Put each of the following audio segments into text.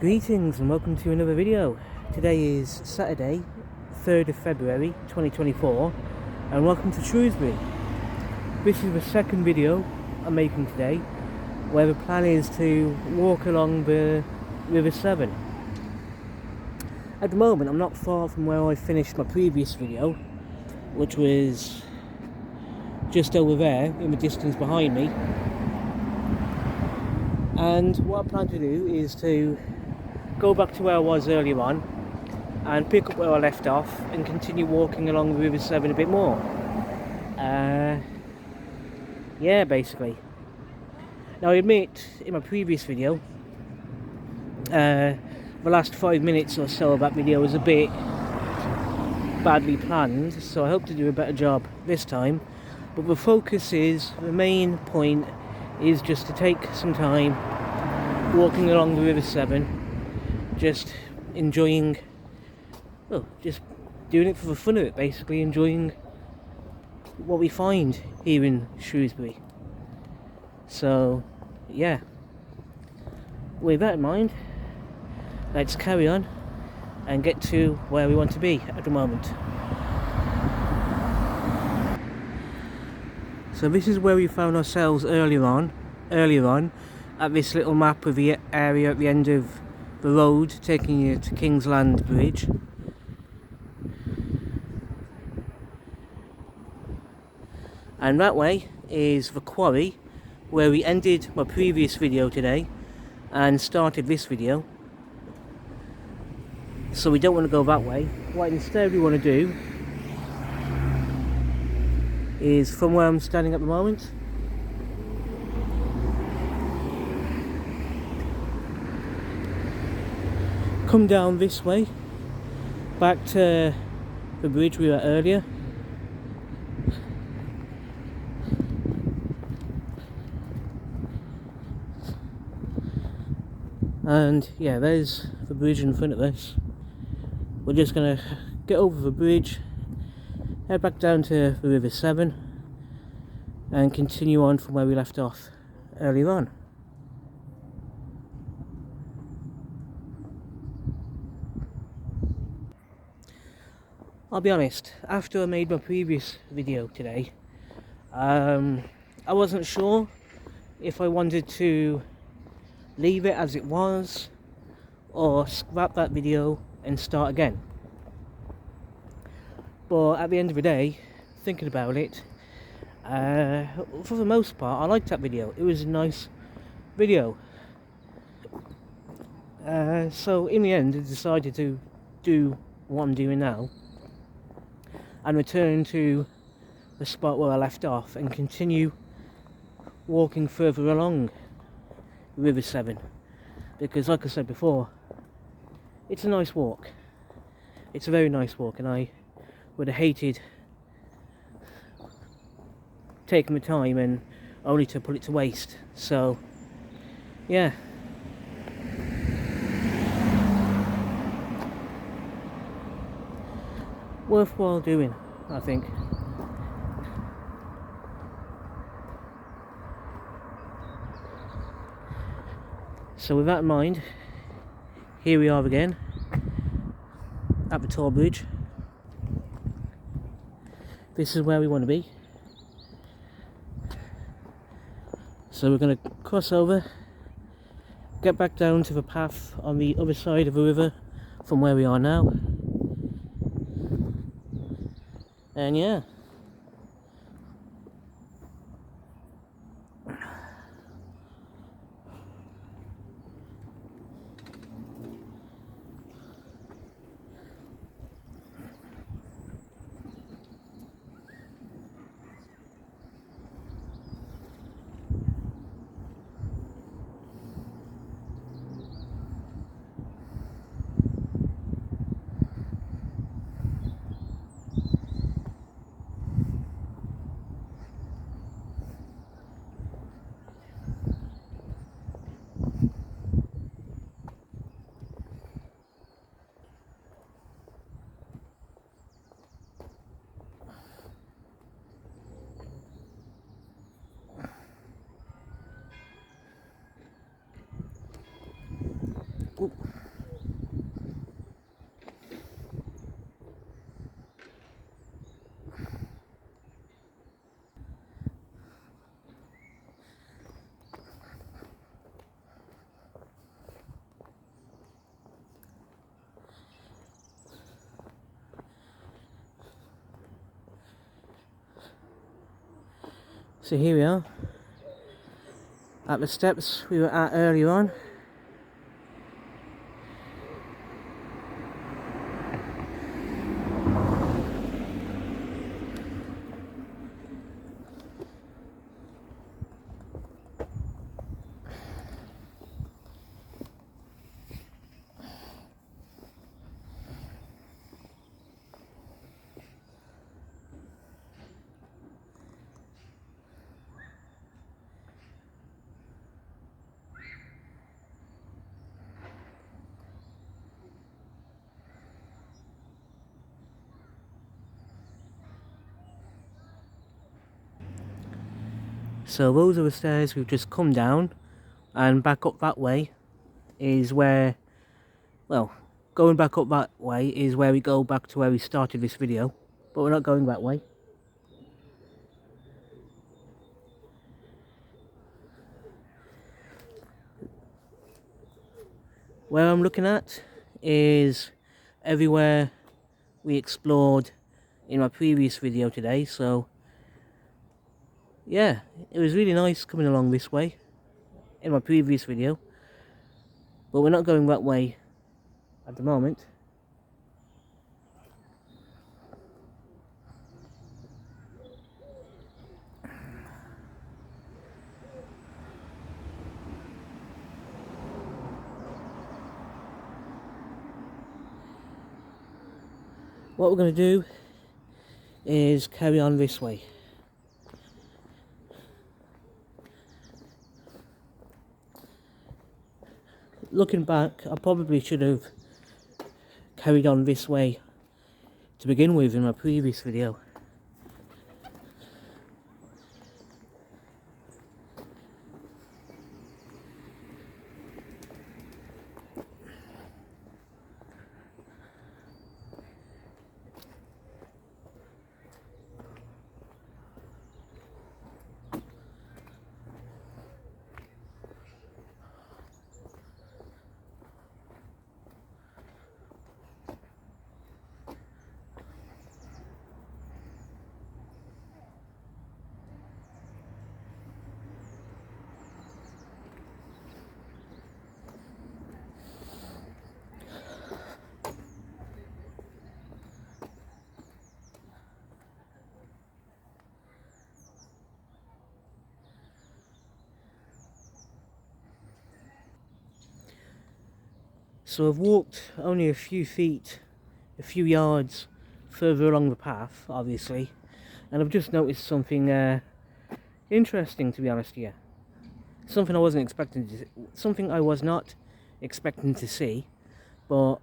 Greetings and welcome to another video. Today is Saturday, 3rd of February 2024, and welcome to Shrewsbury. This is the second video I'm making today, where the plan is to walk along the River Severn. At the moment I'm not far from where I finished my previous video, which was just over there in the distance behind me. And what I plan to do is to go back to where I was earlier on and pick up where I left off and continue walking along the River Severn a bit more. Yeah, basically. Now I admit, in my previous video, the last 5 minutes or so of that video was a bit badly planned, so I hope to do a better job this time. But the main point is just to take some time walking along the River Severn, just enjoying, well, just doing it for the fun of it, basically enjoying what we find here in Shrewsbury. So yeah, with that in mind, let's carry on and get to where we want to be at the moment. So this is where we found ourselves earlier on at this little map of the area at the end of the road taking you to Kingsland Bridge. And that way is the quarry where we ended my previous video today and started this video. So we don't want to go that way. What instead we want to do is, from where I'm standing at the moment, come down this way back to the bridge we were earlier, and yeah, there's the bridge in front of us. We're just gonna get over the bridge, head back down to the River Severn and continue on from where we left off earlier on. I'll be honest, after I made my previous video today, I wasn't sure if I wanted to leave it as it was or scrap that video and start again. But at the end of the day, thinking about it, for the most part I liked that video. It was a nice video. So in the end I decided to do what I'm doing now and return to the spot where I left off and continue walking further along River Severn, because like I said before, it's a nice walk. It's a very nice walk, and I would have hated taking the time and only to put it to waste. So yeah, worthwhile doing, I think. So with that in mind, here we are again at the toll bridge. This is where we want to be. So we're going to cross over, get back down to the path on the other side of the river from where we are now. And yeah, Ooh. So here we are, at the steps we were at earlier on. So those are the stairs we've just come down, and back up that way is where, well, going back up that way is where we go back to where we started this video, but we're not going that way. Where I'm looking at is everywhere we explored in my previous video today, so yeah, it was really nice coming along this way in my previous video, but we're not going that way at the moment. What we're going to do is carry on this way. Looking back, I probably should have carried on this way to begin with in my previous video. So I've walked only a few yards further along the path, obviously, and I've just noticed something interesting, to be honest here. Something I was not expecting to see, but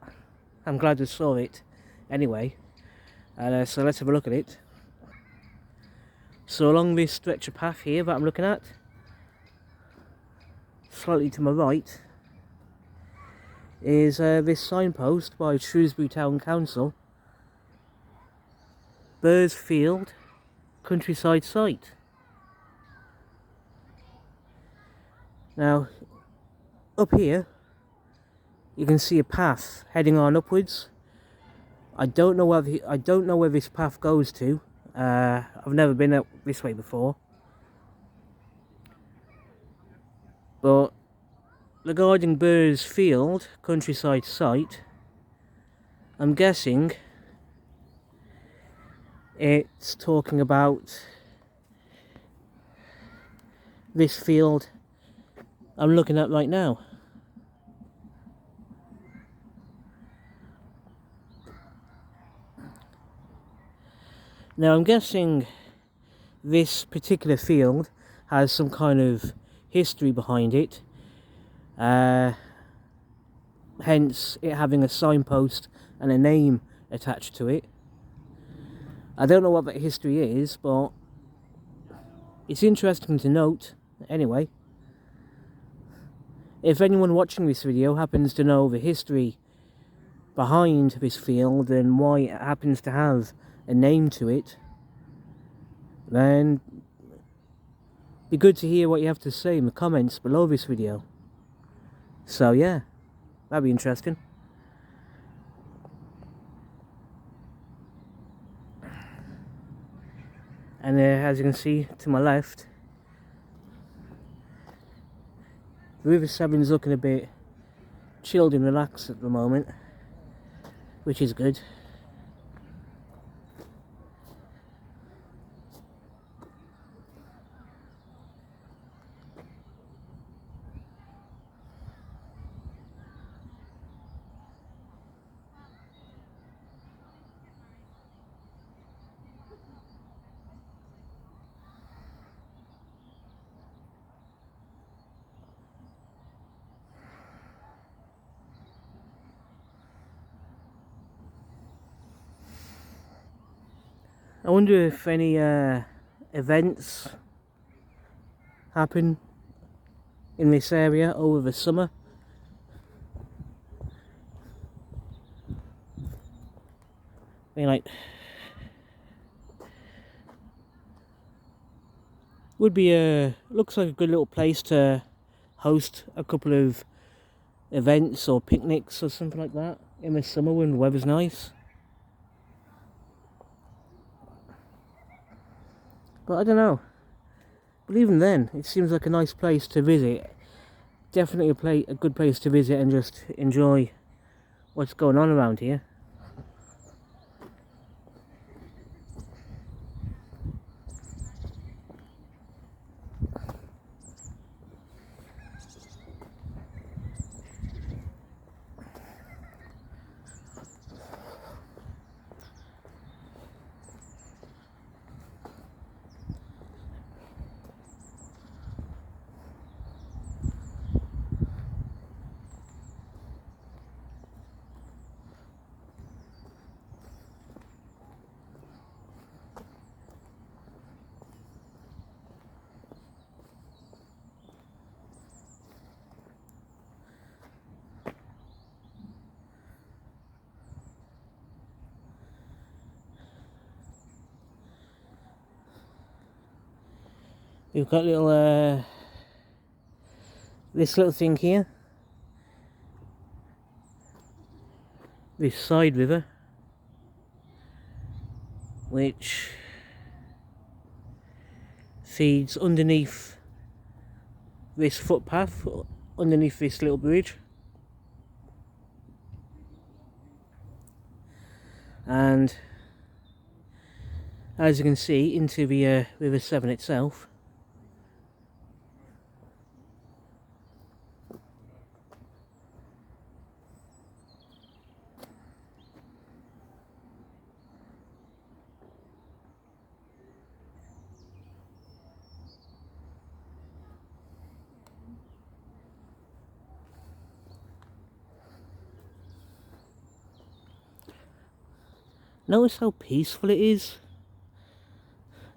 I'm glad I saw it anyway. So let's have a look at it. So along this stretch of path here that I'm looking at, slightly to my right, is this signpost by Shrewsbury Town Council, Bursfield Countryside Site. Now, up here, you can see a path heading on upwards. I don't know where this path goes to. I've never been up this way before, but regarding Bursfield Countryside Site, I'm guessing it's talking about this field I'm looking at right now. Now I'm guessing this particular field has some kind of history behind it, hence it having a signpost and a name attached to it. I don't know what that history is, but it's interesting to note anyway. If anyone watching this video happens to know the history behind this field and why it happens to have a name to it, then be good to hear what you have to say in the comments below this video. So yeah, that'd be interesting. And as you can see to my left, the River Severn's looking a bit chilled and relaxed at the moment, which is good. I wonder if any events happen in this area over the summer. I mean, like, would be looks like a good little place to host a couple of events or picnics or something like that in the summer when the weather's nice. But I don't know. But even then, it seems like a nice place to visit. Definitely a good place to visit and just enjoy what's going on around here. We've got little this little thing here, this side river, which feeds underneath this footpath, underneath this little bridge, and as you can see, into the River Severn itself. Notice how peaceful it is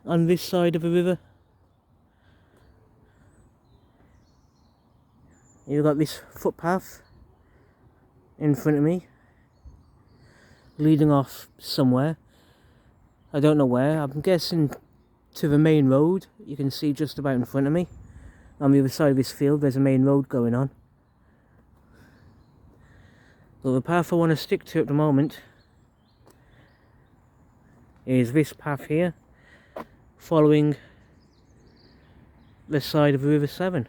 on this side of the river. You've got this footpath in front of me, leading off somewhere. I don't know where. I'm guessing to the main road. You can see just about in front of me. On the other side of this field, there's a main road going on. But the path I want to stick to at the moment is this path here, following the side of the River Severn.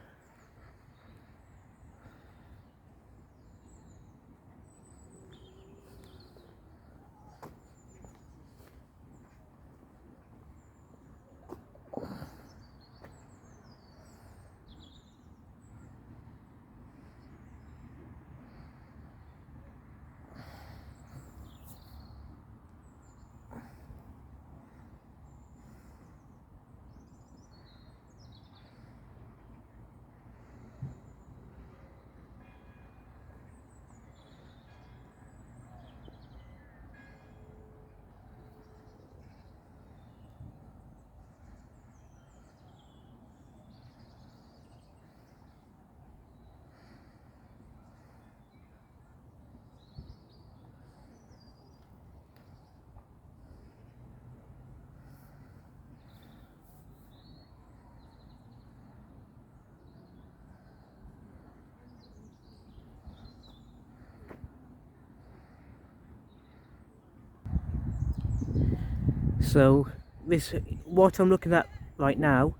So this, what I'm looking at right now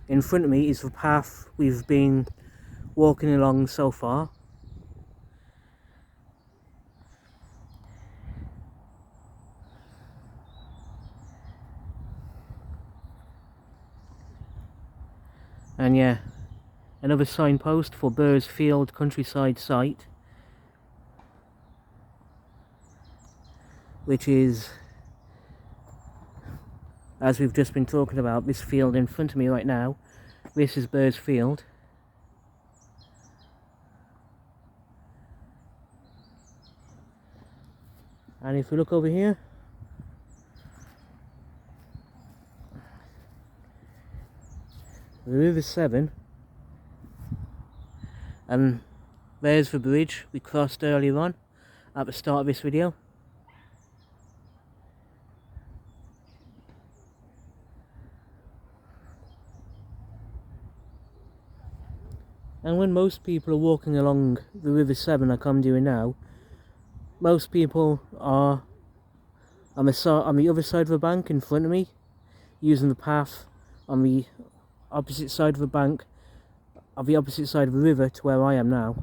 in front of me, is the path we've been walking along so far. And yeah, another signpost for Bursfield countryside site, which is, as we've just been talking about, this field in front of me right now. This is Bursfield. And if we look over here, the River Severn, and there's the bridge we crossed earlier on at the start of this video. And when most people are walking along the River Severn like I'm doing now, most people are on the other side of the bank in front of me, using the path on the opposite side of the bank, of the opposite side of the river to where I am now.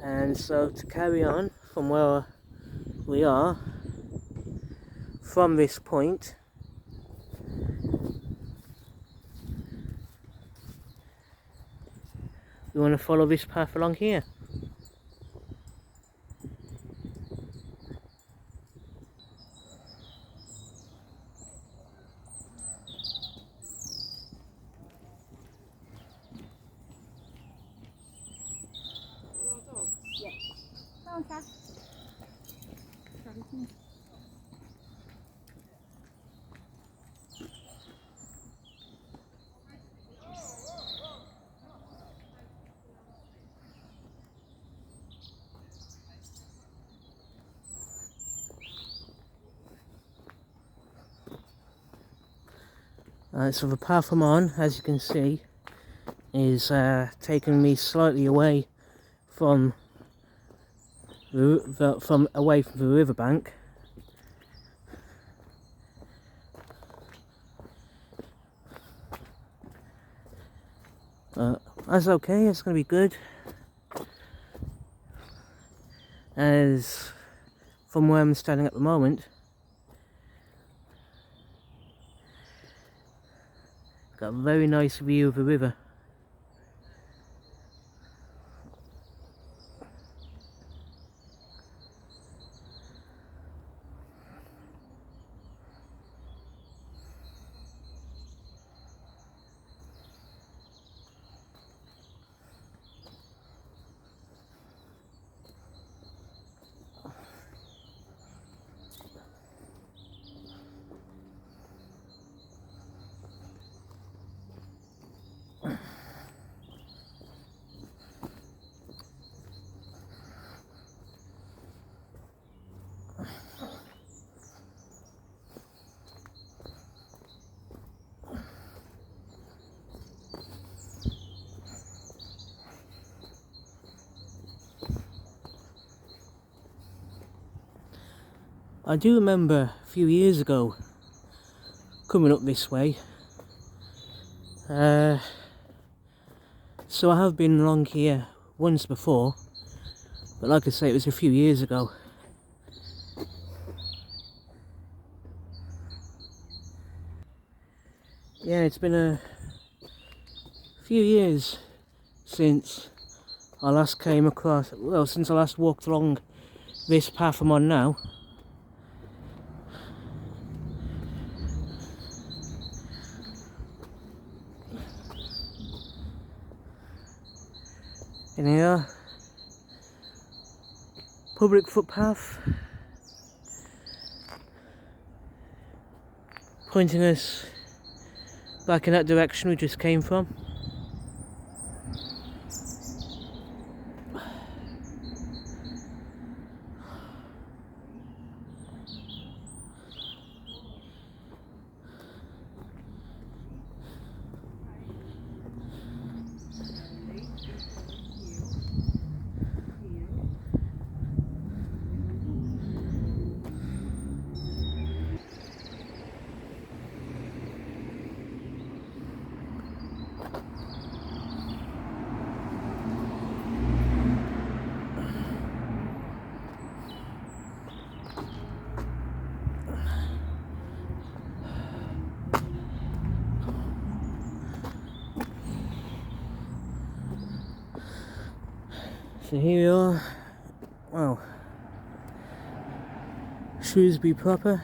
And so to carry on from where we are, from this point, we want to follow this path along here. So the path I'm on, as you can see, is taking me slightly away from away from the riverbank. That's okay, it's going to be good. As from where I'm standing at the moment, got a very nice view of the river. I do remember a few years ago coming up this way, so I have been along here once before, but like I say, it was a few years ago. Yeah, it's been a few years since I last came across, well, since I last walked along this path I'm on now. In here, Public Footpath, pointing us back in that direction we just came from. So here we are. Well, Shrewsbury proper.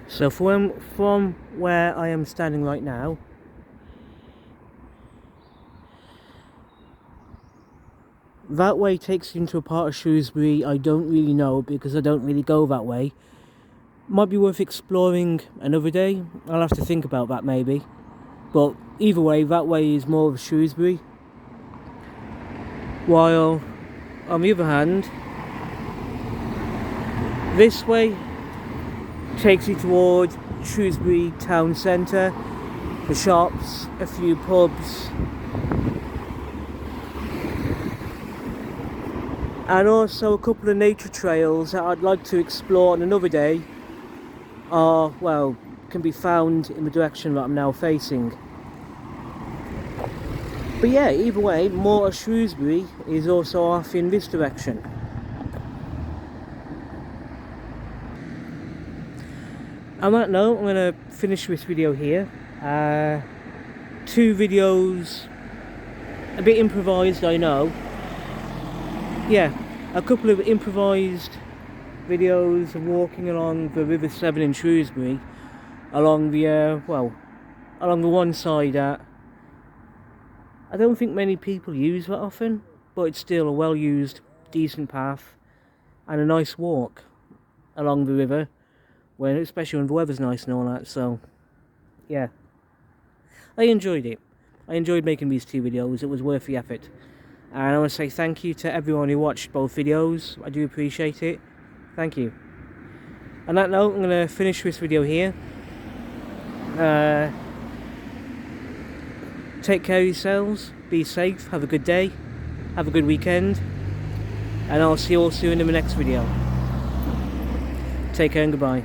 So from where I am standing right now, that way takes you into a part of Shrewsbury I don't really know because I don't really go that way. Might be worth exploring another day. I'll have to think about that maybe. But either way, that way is more of Shrewsbury. While on the other hand, this way takes you towards Shrewsbury town centre, the shops, a few pubs, and also a couple of nature trails that I'd like to explore on another day are, well, can be found in the direction that I'm now facing. But yeah, either way, more of Shrewsbury is also off in this direction. On that note, I'm going to finish this video here. 2 videos, a bit improvised, I know. Yeah, a couple of improvised videos of walking along the River Severn in Shrewsbury, along the, along the one side that I don't think many people use that often, but it's still a well-used, decent path and a nice walk along the river, especially when the weather's nice and all that. So yeah, I enjoyed it. I enjoyed making these 2 videos. It was worth the effort, and I want to say thank you to everyone who watched both videos. I do appreciate it. Thank you. On that note, I'm going to finish this video here. Take care of yourselves, be safe, have a good day, have a good weekend, and I'll see you all soon in the next video. Take care and goodbye.